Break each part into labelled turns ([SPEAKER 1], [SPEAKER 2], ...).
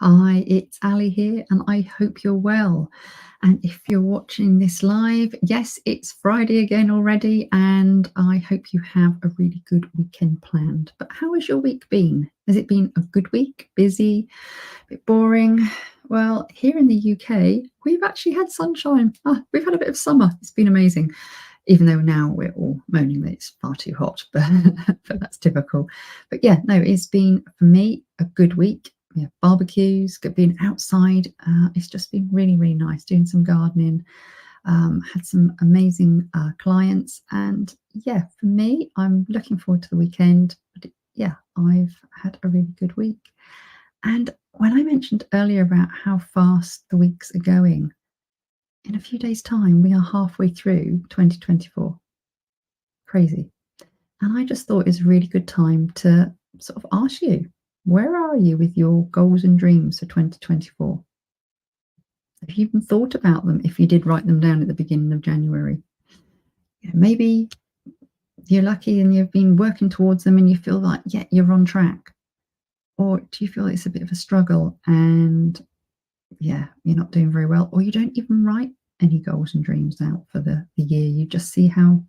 [SPEAKER 1] Hi, it's Ali here, and I hope you're well. And if you're watching this live, yes, it's Friday again already, and I hope you have a really good weekend planned. But how has your week been? Has it been a good week? Busy? A bit boring? Well, here in the UK, we've actually had sunshine. We've had a bit of summer. It's been amazing. Even though now we're all moaning that it's far too hot, but that's typical. But yeah, no, it's been for me a good week. Yeah, barbecues, being outside. It's just been really, really nice. Doing some gardening. Had some amazing clients, and yeah, for me, I'm looking forward to the weekend. But yeah, I've had a really good week. And when I mentioned earlier about how fast the weeks are going, in a few days' time, we are halfway through 2024. Crazy. And I just thought it's a really good time to sort of ask you, where are you with your goals and dreams for 2024? Have you even thought about them if you did write them down at the beginning of January? Maybe you're lucky and you've been working towards them and you feel like, yeah, you're on track. Or do you feel it's a bit of a struggle and yeah, you're not doing very well, or you don't even write any goals and dreams out for the year? You just see how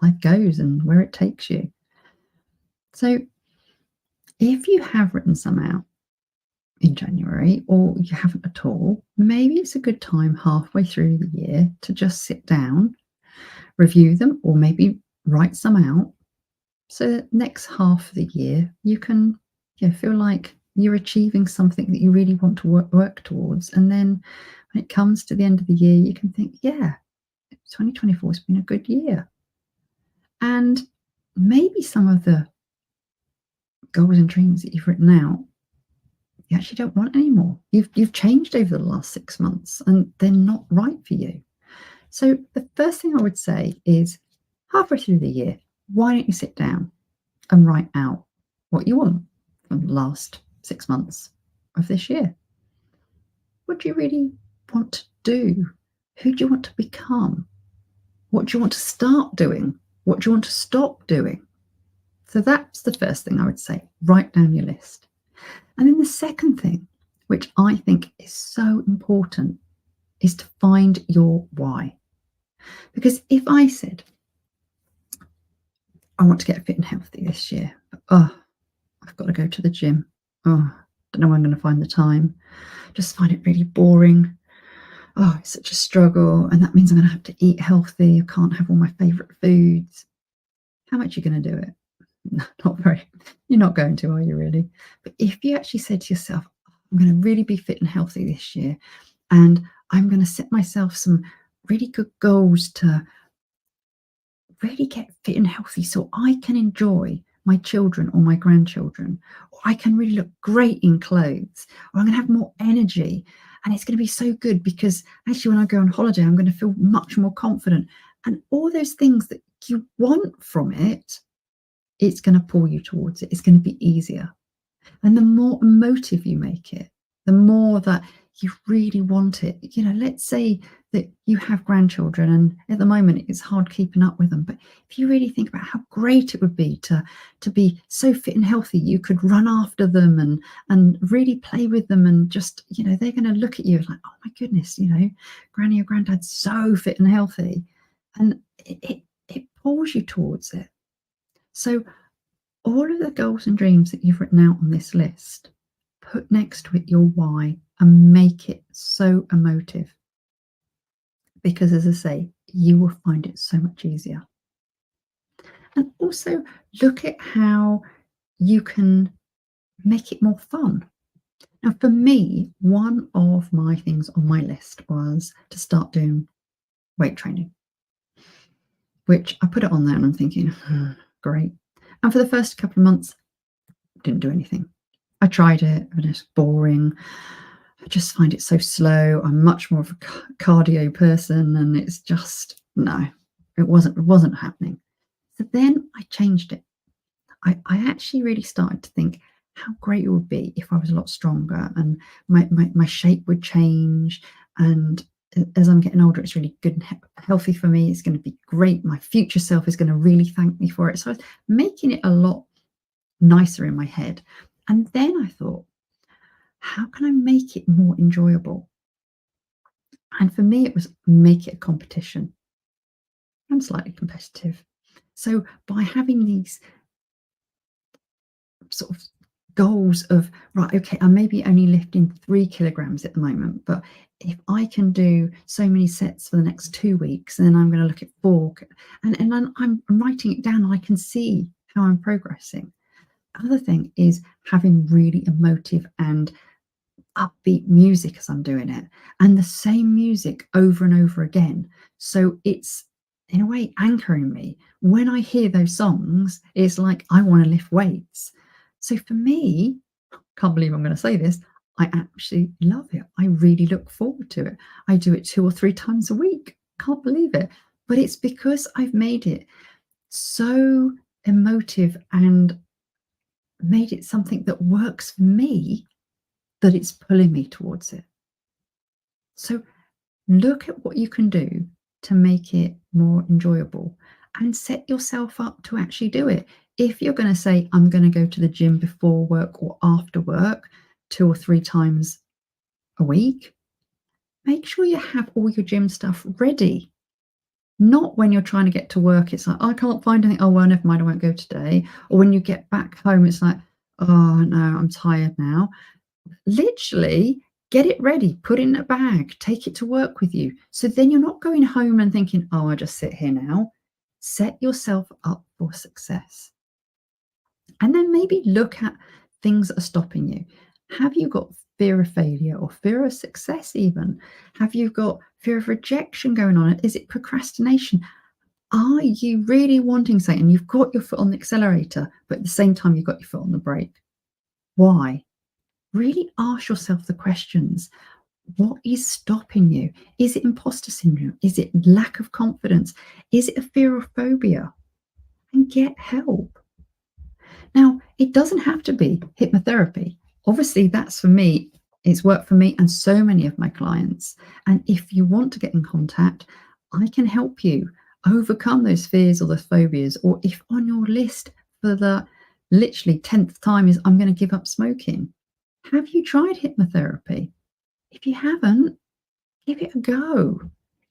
[SPEAKER 1] life goes and where it takes you. So if you have written some out in January, or you haven't at all, maybe it's a good time halfway through the year to just sit down, review them, or maybe write some out. So that next half of the year, you can feel like you're achieving something that you really want to work towards. And then when it comes to the end of the year, you can think, yeah, 2024 has been a good year. And maybe some of the goals and dreams that you've written out, you actually don't want anymore. You've changed over the last 6 months and they're not right for you. So the first thing I would say is, halfway through the year, why don't you sit down and write out what you want from the last 6 months of this year? What do you really want to do? Who do you want to become? What do you want to start doing? What do you want to stop doing? So that's the first thing I would say. Write down your list. And then the second thing, which I think is so important, is to find your why. Because if I said, I want to get fit and healthy this year, but I've got to go to the gym. Don't know when I'm going to find the time. Just find it really boring. It's such a struggle. And that means I'm going to have to eat healthy. I can't have all my favourite foods. How much are you going to do it? No, not very. You're not going to, are you really? But if you actually said to yourself, I'm going to really be fit and healthy this year, and I'm going to set myself some really good goals to really get fit and healthy so I can enjoy my children or my grandchildren, or I can really look great in clothes, or I'm going to have more energy. And it's going to be so good because actually when I go on holiday, I'm going to feel much more confident. And all those things that you want from it, it's going to pull you towards it. It's going to be easier. And the more emotive you make it, the more that you really want it. Let's say that you have grandchildren and at the moment it's hard keeping up with them. But if you really think about how great it would be to be so fit and healthy, you could run after them and really play with them, and just, they're going to look at you like, oh my goodness, granny or granddad's so fit and healthy. And it pulls you towards it. So all of the goals and dreams that you've written out on this list, put next to it your why and make it so emotive. Because as I say, you will find it so much easier. And also look at how you can make it more fun. Now, for me, one of my things on my list was to start doing weight training, which I put it on there and I'm thinking, great. And for the first couple of months, didn't do anything. I tried it, but it's boring. I just find it so slow. I'm much more of a cardio person, and it's just, no, it wasn't happening. So then I changed it. I actually really started to think how great it would be if I was a lot stronger and my shape would change. And as I'm getting older, it's really good and healthy for me. It's going to be great. My future self is going to really thank me for it. So I was making it a lot nicer in my head. And then I thought, how can I make it more enjoyable? And for me, it was make it a competition. I'm slightly competitive. So by having these sort of goals of, right, okay, I'm maybe only lifting 3 kilograms at the moment, but if I can do so many sets for the next 2 weeks, then I'm going to look at and then I'm writing it down and I can see how I'm progressing. Other thing is having really emotive and upbeat music as I'm doing it, and the same music over and over again. So it's in a way anchoring me. When I hear those songs, it's like I want to lift weights. So for me, can't believe I'm going to say this, I actually love it. I really look forward to it. I do it 2 or 3 times a week. Can't believe it. But it's because I've made it so emotive and made it something that works for me that it's pulling me towards it. So look at what you can do to make it more enjoyable and set yourself up to actually do it. If you're going to say, I'm going to go to the gym before work or after work 2 or 3 times a week, make sure you have all your gym stuff ready. Not when you're trying to get to work, it's like, I can't find anything. Oh, well, never mind, I won't go today. Or when you get back home, it's like, oh, no, I'm tired now. Literally get it ready, put it in a bag, take it to work with you. So then you're not going home and thinking, oh, I just sit here now. Set yourself up for success. And then maybe look at things that are stopping you. Have you got fear of failure or fear of success, even? Have you got fear of rejection going on? Is it procrastination? Are you really wanting something and you've got your foot on the accelerator, but at the same time, you've got your foot on the brake? Why? Really ask yourself the questions. What is stopping you? Is it imposter syndrome? Is it lack of confidence? Is it a fear or phobia? And get help. Now, it doesn't have to be hypnotherapy. Obviously, that's for me. It's worked for me and so many of my clients. And if you want to get in contact, I can help you overcome those fears or those phobias. Or if on your list for the literally 10th time is, I'm going to give up smoking. Have you tried hypnotherapy? If you haven't, give it a go.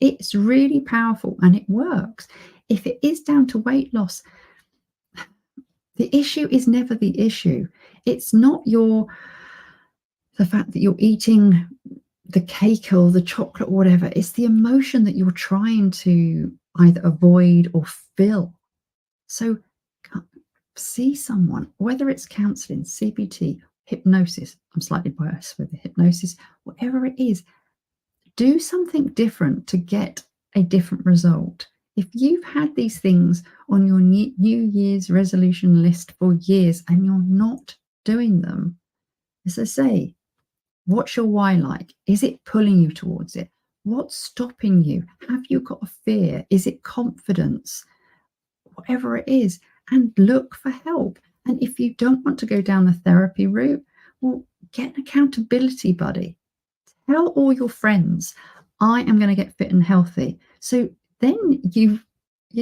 [SPEAKER 1] It's really powerful and it works. If it is down to weight loss, the issue is never the issue. It's not the fact that you're eating the cake or the chocolate or whatever. It's the emotion that you're trying to either avoid or fill. So see someone, whether it's counseling, CBT, hypnosis. I'm slightly biased with the hypnosis, whatever it is. Do something different to get a different result. If you've had these things on your New Year's resolution list for years and you're not doing them, as I say, what's your why like? Is it pulling you towards it? What's stopping you? Have you got a fear? Is it confidence? Whatever it is, and look for help. And if you don't want to go down the therapy route, well, get an accountability buddy. Tell all your friends, I am going to get fit and healthy. So then you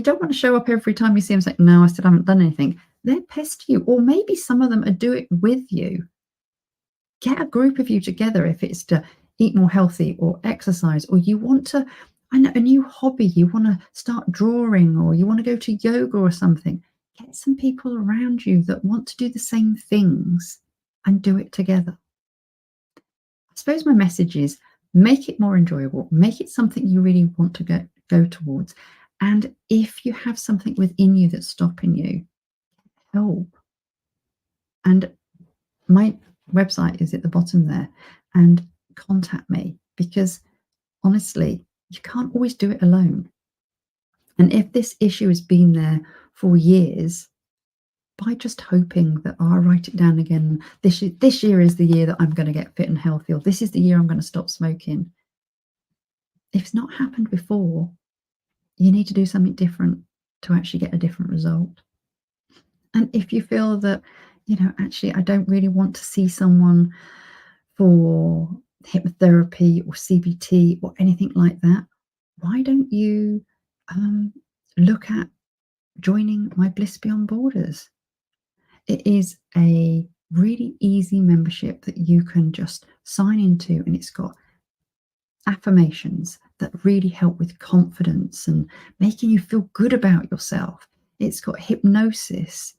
[SPEAKER 1] don't want to show up every time you see them saying, no, I still haven't done anything. They're pest you. Or maybe some of them are do it with you. Get a group of you together if it's to eat more healthy or exercise, or you want to, I know, a new hobby, you want to start drawing or you want to go to yoga or something. Get some people around you that want to do the same things and do it together. I suppose my message is make it more enjoyable, make it something you really want to go towards. And if you have something within you that's stopping you, help. And my website is at the bottom there, and contact me, because honestly, you can't always do it alone. And if this issue has been there for years, by just hoping that, oh, I'll write it down again. This year is the year that I'm going to get fit and healthy, or this is the year I'm going to stop smoking. If it's not happened before, you need to do something different to actually get a different result. And if you feel that, actually, I don't really want to see someone for hypnotherapy or CBT or anything like that, why don't you look at joining my Bliss Beyond Borders? It is a really easy membership that you can just sign into, and it's got affirmations that really help with confidence and making you feel good about yourself. It's got hypnosis,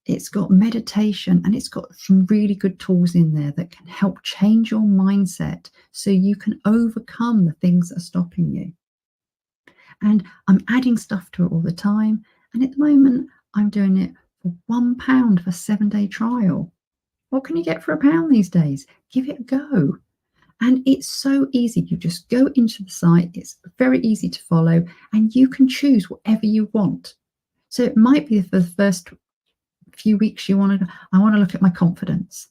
[SPEAKER 1] it's got meditation, and it's got some really good tools in there that can help change your mindset so you can overcome the things that are stopping you. And I'm adding stuff to it all the time. And at the moment, I'm doing it for £1 for a 7-day trial. What can you get for £1 these days? Give it a go. And it's so easy. You just go into the site, it's very easy to follow, and you can choose whatever you want. So it might be for the first few weeks I want to look at my confidence.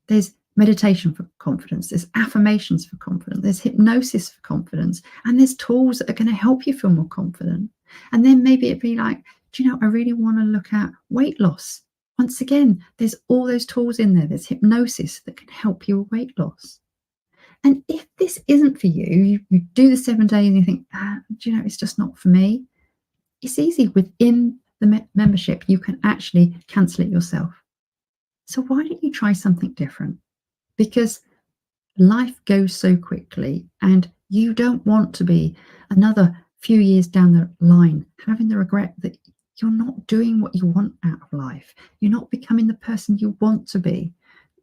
[SPEAKER 1] There's meditation for confidence, there's affirmations for confidence, there's hypnosis for confidence, and there's tools that are going to help you feel more confident. And then maybe it'd be like, do you know, I really want to look at weight loss. Once again, there's all those tools in there. There's hypnosis that can help you with weight loss. And if this isn't for you, you do the 7 days and you think, do you know, it's just not for me. It's easy. Within the membership, you can actually cancel it yourself. So why don't you try something different? Because life goes so quickly, and you don't want to be another few years down the line having the regret that you're not doing what you want out of life. You're not becoming the person you want to be.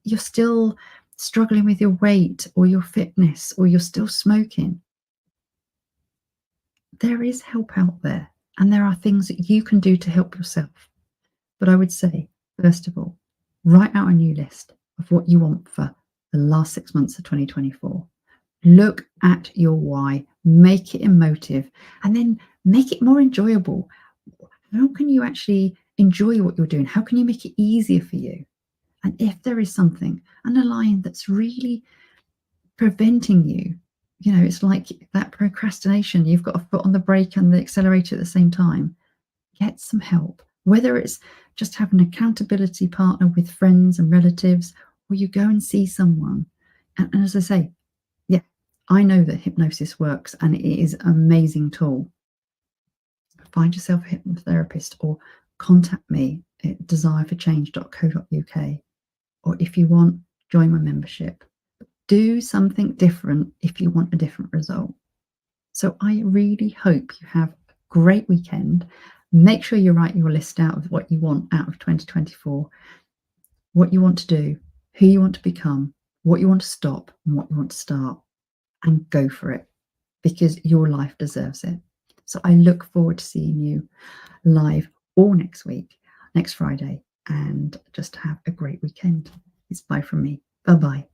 [SPEAKER 1] You're still struggling with your weight or your fitness, or you're still smoking. There is help out there, and there are things that you can do to help yourself. But I would say, first of all, write out a new list of what you want for the last 6 months of 2024. Look at your why, make it emotive, and then make it more enjoyable. How can you actually enjoy what you're doing? How can you make it easier for you? And if there is something underlying that's really preventing you, you know, it's like that procrastination, you've got a foot on the brake and the accelerator at the same time, get some help. Whether it's just have an accountability partner with friends and relatives, or you go and see someone. And as I say, yeah, I know that hypnosis works and it is an amazing tool. Find yourself a hypnotherapist or contact me at desireforchange.co.uk. Or if you want, join my membership. Do something different if you want a different result. So I really hope you have a great weekend. Make sure you write your list out of what you want out of 2024, what you want to do, who you want to become, what you want to stop, and what you want to start, and go for it, because your life deserves it. So I look forward to seeing you live all next week, next Friday, and just have a great weekend. It's bye from me. Bye-bye.